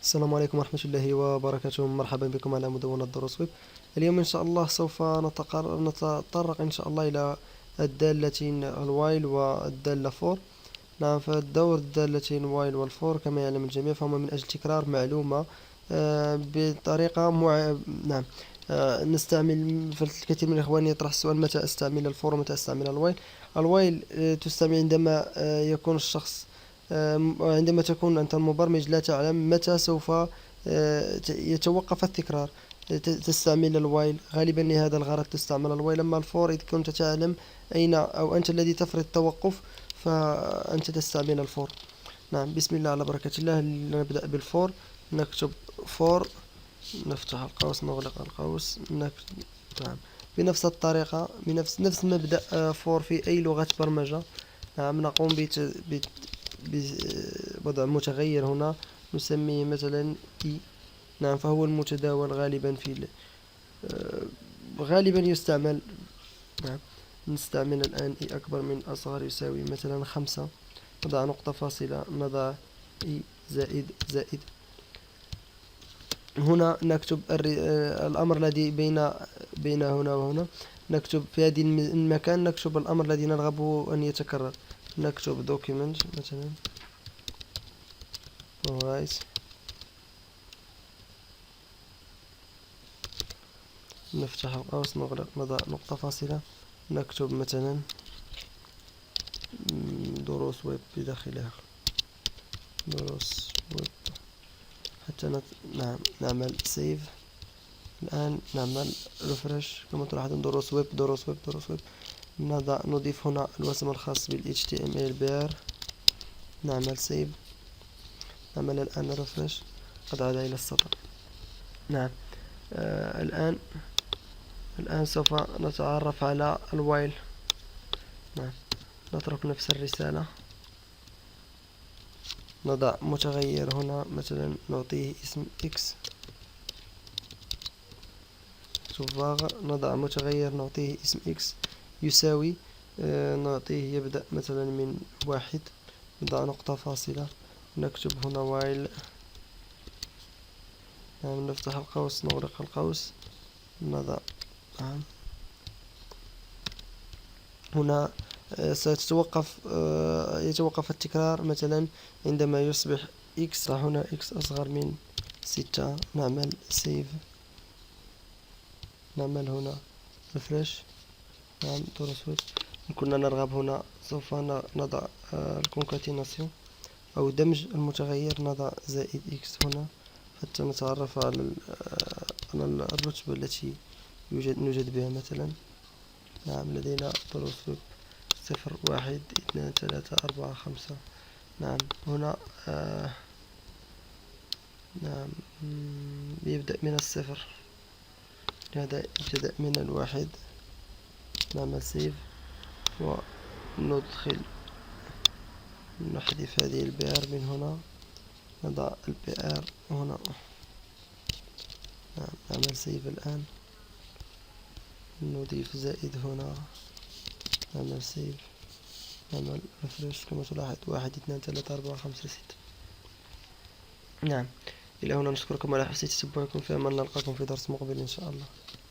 السلام عليكم ورحمة الله وبركاته. مرحبا بكم على مدونة دروس ويب. اليوم إن شاء الله سوف نتطرق إن شاء الله إلى الدالتين الوايل والدالة فور. نعم، فالدور الدالتين وايل والفور كما يعلم الجميع فهما من أجل تكرار معلومة بطريقة نعم. نستعمل، فالكثير من الإخوان يطرح السؤال: متى أستعمل الفور ومتى أستعمل الوايل؟ الوايل تستعمل عندما يكون الشخص عندما تكون أنت المبرمج لا تعلم متى سوف يتوقف التكرار، تستعمل الوايل غالبا لهذا الغرض. تستعمل الوايل. أما الفور إذا كنت تعلم أين أو أنت الذي تفرض التوقف فأنت تستعمل الفور. نعم، بسم الله على بركة الله. نبدأ بالفور. نكتب فور، نفتح القوس، نغلق القوس، نعم، بنفس الطريقة، بنفس مبدأ فور في أي لغة برمجة. نعم، نقوم بوضع متغير هنا نسميه مثلا إي. نعم، فهو المتداول غالبا غالبا يستعمل. نعم، نستعمل الآن إي أكبر من أصغر يساوي مثلا 5. نضع نقطة فاصلة، نضع إي زائد. هنا نكتب الأمر الذي بين هنا وهنا. نكتب في هذه المكان، نكتب الأمر الذي نرغبه أن يتكرر. نكتب document مثلا alright. نفتح القوس، نغلق، نضع نقطة فاصلة، نكتب مثلا دروس ويب بداخلها دروس ويب حتى نعم، نعمل سيف. الآن نعمل ريفرش. كما تلاحظون دروس ويب دروس ويب دروس ويب. نضيف هنا الوسم الخاص بال HTML بير. نعمل سيف. نعمل الآن ريفرش، قد عاد إلى السطر. نعم. الآن سوف نتعرف على الوايل. نعم، نترك نفس الرسالة، نضع متغير هنا مثلا نعطيه اسم x، نضع متغير نعطيه اسم x يساوي، نعطيه يبدأ مثلا من 1. نضع نقطة فاصلة، نكتب هنا وايل. نعم، نفتح القوس، نغلق القوس، نضع. نعم، هنا يتوقف التكرار مثلا عندما يصبح x. هنا x أصغر من 6. نعمل سيف، نعمل هنا ريفرش. نعم، درس ويب. كنا نرغب هنا سوف نضع الكونكاتيناسيون أو دمج المتغير، نضع زائد x هنا حتى نتعرف على الرتبة التي نوجد بها مثلا. نعم، لدينا دروس ويب 0 1 2 3 4 5. نعم، هنا نعم، يبدأ من 0، هذا يبدأ من 1. نعمل سيف وندخل، نحذف هذه البي من هنا، نضع البي هنا. نعم، نعمل سيف الآن، نضيف زائد هنا، نعمل سيف، نعمل ريفرش. كما تلاحظ 1 2 3 4 5 6. نعم، إلى هنا نشكركم على حسن تتبعكم، في أمان الله. نلقاكم في درس مقبل إن شاء الله.